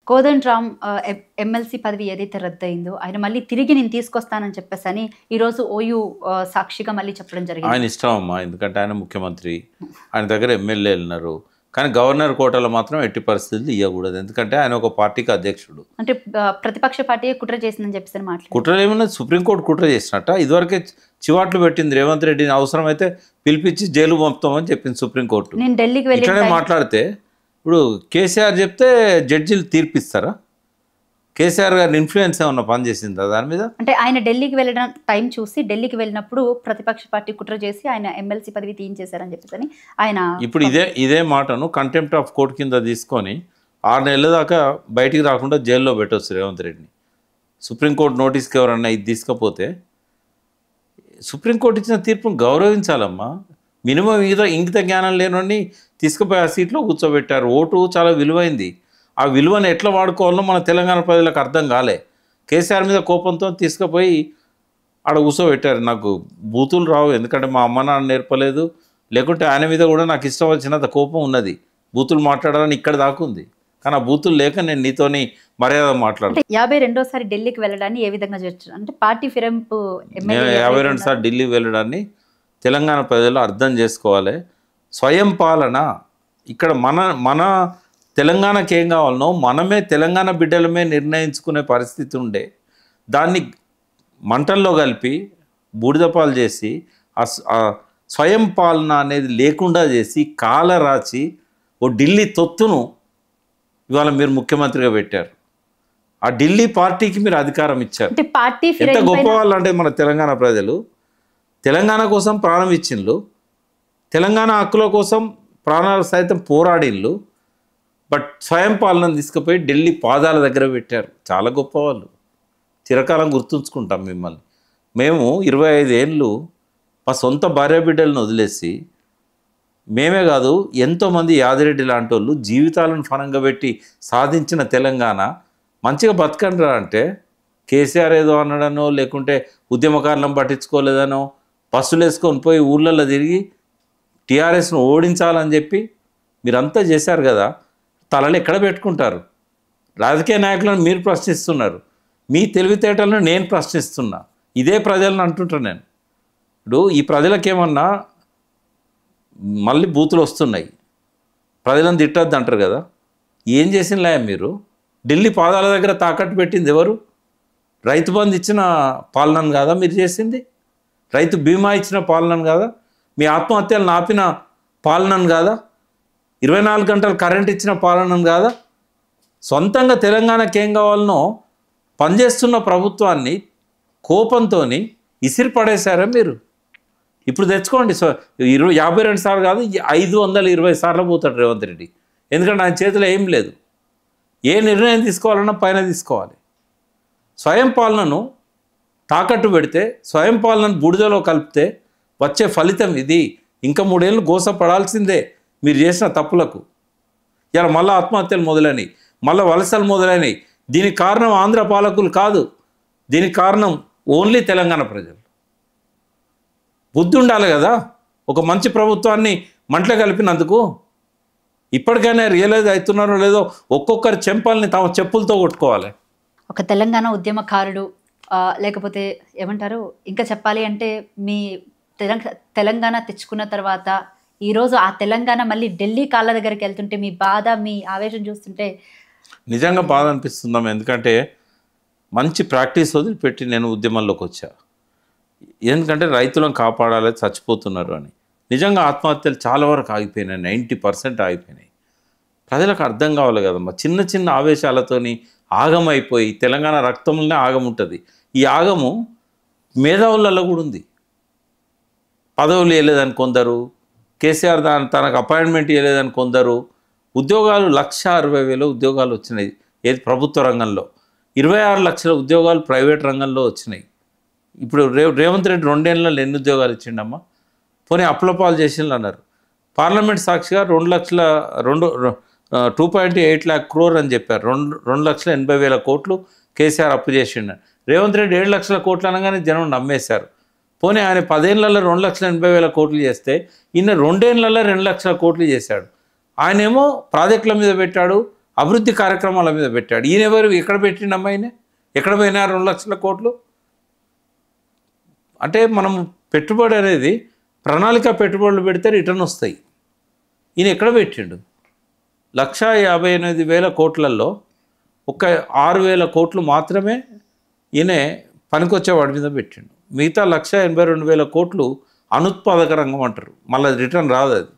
Kodandaram MLC పదవి ఏదైతే రద్దయిందో ఆయన మళ్ళీ తిరిగి నేను తీసుకొస్తానని చెప్పేసని ఈరోజు ఓయూ సాక్షిగా మళ్ళీ చెప్పడం జరిగింది. ఆయన ఇష్టం అమ్మా, ఎందుకంటే ఆయన ముఖ్యమంత్రి, ఆయన దగ్గర ఎమ్మెల్యేలు ఉన్నారు. కానీ గవర్నర్ కోటాలో మాత్రం ఎట్టి పరిస్థితులు ఇవ్వకూడదు, ఎందుకంటే ఆయన ఒక పార్టీకి అధ్యక్షుడు. అంటే ప్రతిపక్ష పార్టీ కుట్ర చేసిందని చెప్పేసి మాట్లాడు. కుట్ర ఏమన్నా సుప్రీంకోర్టు కుట్ర చేసినట్ట? ఇదివరకే చివాట్లు పెట్టింది రేవంత్ రెడ్డిని, అవసరమైతే పిలిపించి జైలు పంపుతామని చెప్పింది సుప్రీంకోర్టు. నేను ఢిల్లీకి వెళ్ళి ఇట్లనే మాట్లాడితే ఇప్పుడు కేసీఆర్ చెప్తే జడ్జీలు తీర్పిస్తారా? కేసీఆర్ గారి ఇన్ఫ్లుయెన్స్ ఏమన్నా పనిచేసిందా దాని మీద? అంటే ఆయన ఢిల్లీకి వెళ్ళడం టైం చూసి ఢిల్లీకి వెళ్ళినప్పుడు ప్రతిపక్ష పార్టీ కుట్ర చేసి ఆయన ఎమ్మెల్సీ పదవి తీయించేశారని చెప్పేసి ఆయన ఇప్పుడు ఇదే మాటను కంటెంప్ట్ ఆఫ్ కోర్టు కింద తీసుకొని 6 నెలల దాకా బయటికి రాకుండా జైల్లో పెట్టవచ్చు రేవంత్ రెడ్డిని. సుప్రీంకోర్టు నోటీస్కి ఎవరన్నా ఇది తీసుకపోతే సుప్రీంకోర్టు ఇచ్చిన తీర్పును గౌరవించాలమ్మా. మినిమం ఇంగిత జ్ఞానం లేనోడిని తీసుకుపోయి ఆ సీట్లో కూర్చోబెట్టారు. ఓటు చాలా విలువైంది. ఆ విలువను ఎట్లా వాడుకోవాలో మన తెలంగాణ ప్రజలకు అర్థం కాలే. కేసీఆర్ మీద కోపంతో తీసుకుపోయి ఆడ కూర్చోబెట్టారు. నాకు బూతులు రావు, ఎందుకంటే మా అమ్మ నాన్న నేర్పలేదు, లేకుంటే ఆయన మీద కూడా నాకు ఇష్టం వచ్చినంత కోపం ఉన్నది. బూతులు మాట్లాడాలని ఇక్కడ దాకుంది, కానీ ఆ బూతులు లేక నేను నీతోని మర్యాద మాట్లాడుతాను. 52సారి ఢిల్లీకి వెళ్ళడాన్ని ఏ విధంగా చేస్తారు? అంటే పార్టీ ఫిరంపు 52 సార్లు ఢిల్లీ వెళ్ళడాన్ని తెలంగాణ ప్రజలు అర్థం చేసుకోవాలి. స్వయం పాలన ఇక్కడ మన తెలంగాణకి ఏం కావాలనో మనమే తెలంగాణ బిడ్డలమే నిర్ణయించుకునే పరిస్థితి ఉండే, దాన్ని మంటల్లో కలిపి బూడిదపాలు చేసి ఆ స్వయం పాలన అనేది లేకుండా చేసి కాలరాచి ఓ ఢిల్లీ తొత్తును ఇవాళ మీరు ముఖ్యమంత్రిగా పెట్టారు. ఆ ఢిల్లీ పార్టీకి మీరు అధికారం ఇచ్చారు. ఎంత గొప్ప వాళ్ళు అంటే మన తెలంగాణ ప్రజలు తెలంగాణ కోసం ప్రాణం ఇచ్చిండ్రు, తెలంగాణ హక్కుల కోసం ప్రాణాలు సైతం పోరాడిళ్ళు. బట్ స్వయం పాలన తీసుకుపోయి ఢిల్లీ పాదాల దగ్గర పెట్టారు. చాలా గొప్పవాళ్ళు, చిరకాలం గుర్తుంచుకుంటాం మిమ్మల్ని. మేము 25 ఏళ్ళు మా సొంత భార్య బిడ్డలను వదిలేసి, మేమే కాదు ఎంతోమంది యాదిరెడ్డి లాంటి వాళ్ళు జీవితాలను ఫలంగా పెట్టి సాధించిన తెలంగాణ మంచిగా బతకండిరా అంటే కేసీఆర్ ఏదో అనడనో, లేకుంటే ఉద్యమకారులను పట్టించుకోలేదనో, బస్సులు వేసుకొని పోయి ఊళ్ళల్లో తిరిగి టీఆర్ఎస్ను ఓడించాలని చెప్పి మీరంతా చేశారు కదా. తలలు ఎక్కడ పెట్టుకుంటారు? రాజకీయ నాయకులను మీరు ప్రశ్నిస్తున్నారు, మీ తెలివితేటలను నేను ప్రశ్నిస్తున్నా. ఇదే ప్రజలను అంటుంటా నేను. ఇప్పుడు ఈ ప్రజలకేమన్నా మళ్ళీ బూతులు వస్తున్నాయి, ప్రజలను తిట్టద్దు అంటారు కదా. ఏం చేసినలే మీరు? ఢిల్లీ పాదాల దగ్గర తాకట్టు పెట్టింది ఎవరు? రైతు బంధు ఇచ్చిన పాలనను కాదా మీరు చేసింది? రైతు బీమా ఇచ్చిన పాలనను కాదా? మీ ఆత్మహత్యలను ఆపిన పాలనను కాదా? 24 గంటలు కరెంట్ ఇచ్చిన పాలనను కాదా? సొంతంగా తెలంగాణకి ఏం కావాలనో పనిచేస్తున్న ప్రభుత్వాన్ని కోపంతో ఇసిరి పడేశారా మీరు? ఇప్పుడు తెచ్చుకోండి. 52 సార్లు కాదు, 520 సార్లు పోతాడు రేవంత్ రెడ్డి, ఎందుకంటే ఆయన చేతిలో ఏం లేదు. ఏ నిర్ణయం తీసుకోవాలన్నా పైన తీసుకోవాలి. స్వయం పాలనను తాకట్టు పెడితే, స్వయం పాలనను బూడిదలో కలిపితే వచ్చే ఫలితం ఇది. ఇంకా 3 ఏళ్ళు గోసపడాల్సిందే మీరు చేసిన తప్పులకు. ఇలా మళ్ళీ ఆత్మహత్యలు మొదలైనవి, మళ్ళీ వలసలు మొదలైనవి. దీనికి కారణం ఆంధ్ర పాలకులు కాదు, దీనికి కారణం ఓన్లీ తెలంగాణ ప్రజలు. బుద్ధి ఉండాలి కదా ఒక మంచి ప్రభుత్వాన్ని మంటలో కలిపినందుకు. ఇప్పటికైనా రియలైజ్ అవుతున్నారో లేదో ఒక్కొక్కరి చెంపల్ని తమ చెప్పులతో కొట్టుకోవాలి. ఒక తెలంగాణ ఉద్యమకారుడు, లేకపోతే ఏమంటారు, ఇంకా చెప్పాలి అంటే మీ తెలంగాణ తెచ్చుకున్న తర్వాత ఈరోజు ఆ తెలంగాణ మళ్ళీ ఢిల్లీ కాళ్ళ దగ్గరికి వెళ్తుంటే మీ బాధ, మీ ఆవేశం చూస్తుంటే నిజంగా బాధ అనిపిస్తుందాం. ఎందుకంటే మంచి ప్రాక్టీస్ వదిలిపెట్టి నేను ఉద్యమంలోకి వచ్చా. ఎందుకంటే రైతులను కాపాడాలి, చచ్చిపోతున్నారు అని. నిజంగా ఆత్మహత్యలు చాలా వరకు ఆగిపోయినాయి, 90% ఆగిపోయినాయి. ప్రజలకు అర్థం కావాలి కదమ్మా. చిన్న చిన్న ఆవేశాలతోని ఆగమైపోయి తెలంగాణ రక్తంలోనే ఆగం ఉంటుంది. ఈ ఆగము మేధావులలో కూడా ఉంది. పదవులు ఇవ్వలేదని కొందరు, కేసీఆర్ తనకు అపాయింట్మెంట్ ఇవ్వలేదని కొందరు. ఉద్యోగాలు 1,60,000 ఉద్యోగాలు వచ్చినాయి ఏది ప్రభుత్వ రంగంలో, 26 లక్షల ఉద్యోగాలు ప్రైవేట్ రంగంలో వచ్చినాయి. ఇప్పుడు రేవంత్ రెడ్డి 2 ఏళ్ళలో ఎన్ని ఉద్యోగాలు ఇచ్చిండమ్మా? పోనీ అప్లపాలు చేసిండ్రు అన్నారు. పార్లమెంట్ సాక్షిగా 2.8 lakh crore అని చెప్పారు. 2,80,000 కోట్లు కేసీఆర్ అప్పు చేసిండు. రేవంత్ రెడ్డి 7 లక్షల కోట్లు అనగానే జనం నమ్మేశారు. పోనీ ఆయన 10 ఏళ్లలో 2,80,000 కోట్లు చేస్తే ఈయన 2 ఏళ్లలో 2 లక్షల కోట్లు చేశాడు. ఆయనేమో ప్రాజెక్టుల మీద పెట్టాడు, అభివృద్ధి కార్యక్రమాల మీద పెట్టాడు. ఈయన ఎవరు, ఎక్కడ పెట్టిండమ్మా ఈయన? ఎక్కడ పోయినా 2 లక్షల కోట్లు? అంటే మనం పెట్టుబడి అనేది ప్రణాళిక పెట్టుబడులు పెడితే రిటర్న్ వస్తాయి. ఈయన ఎక్కడ పెట్టిండు? 1,58,000 కోట్లలో ఒక 6,000 కోట్లు మాత్రమే ఈయన పనికొచ్చే వాడి మీద పెట్టిండు. మిగతా 1,82,000 కోట్లు అనుత్పాదక రంగం అంటారు. మళ్ళీ రిటర్న్ రాదు అది.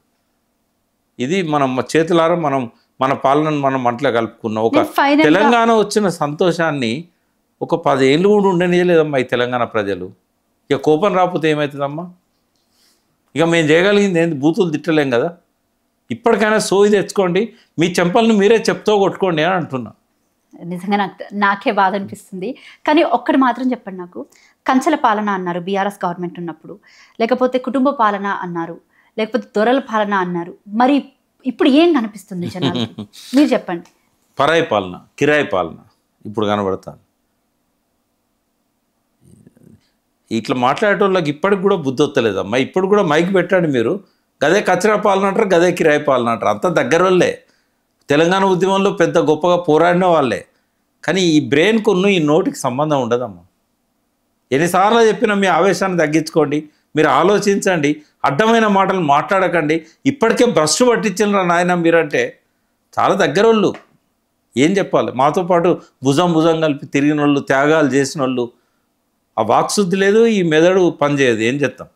ఇది మనం చేతులారా మనం మన పాలనను మనం మంటలో కలుపుకున్నాం. ఒక తెలంగాణ వచ్చిన సంతోషాన్ని ఒక 10 ఏళ్ళు కూడా ఉండనియలేదమ్మా ఈ తెలంగాణ ప్రజలు. ఇక కోపం రాకపోతే ఏమవుతుందమ్మా? ఇక మేము చేయగలిగింది ఏంటి? బూతులు తిట్టలేం కదా. ఇప్పటికైనా సోయి తెచ్చుకోండి, మీ చెంపలను మీరే చెప్తూ కొట్టుకోండి అని అంటున్నా. నిజంగా నాకే బాధ అనిపిస్తుంది. కానీ ఒక్కటి మాత్రం చెప్పండి నాకు, కంచెల పాలన అన్నారు బీఆర్ఎస్ గవర్నమెంట్ ఉన్నప్పుడు, లేకపోతే కుటుంబ పాలన అన్నారు, లేకపోతే దొరల పాలన అన్నారు. మరి ఇప్పుడు ఏం కనిపిస్తుంది జనాలకి? మీరు చెప్పండి. పరాయి పాలన, కిరాయి పాలన ఇప్పుడు కనబడతాను. ఇట్లా మాట్లాడేటోళ్ళకి ఇప్పటికి కూడా బుద్ధి వస్తలేదమ్మా. ఇప్పుడు కూడా మైక్ పెట్టండి మీరు, గదే కచరా పాలన అంటారు, గదే కిరాయి పాలన అంటారు. అంత దగ్గర వాళ్ళే, తెలంగాణ ఉద్యమంలో పెద్ద గొప్పగా పోరాడిన వాళ్ళే. కానీ ఈ బ్రెయిన్కు ఈ నోటికి సంబంధం ఉండదమ్మా. ఎన్నిసార్లు చెప్పినా మీ ఆవేశాన్ని తగ్గించుకోండి, మీరు ఆలోచించండి, అడ్డమైన మాటలు మాట్లాడకండి. ఇప్పటికే బ్రష్ పట్టించిన నాయన మీరంటే చాలా దగ్గర వాళ్ళు. ఏం చెప్పాలి? మాతో పాటు భుజం కలిపి తిరిగిన వాళ్ళు, త్యాగాలు చేసిన వాళ్ళు. ఆ వాక్శుద్ధి లేదు, ఈ మెదడు పనిచేయదు. ఏం చేస్తాం?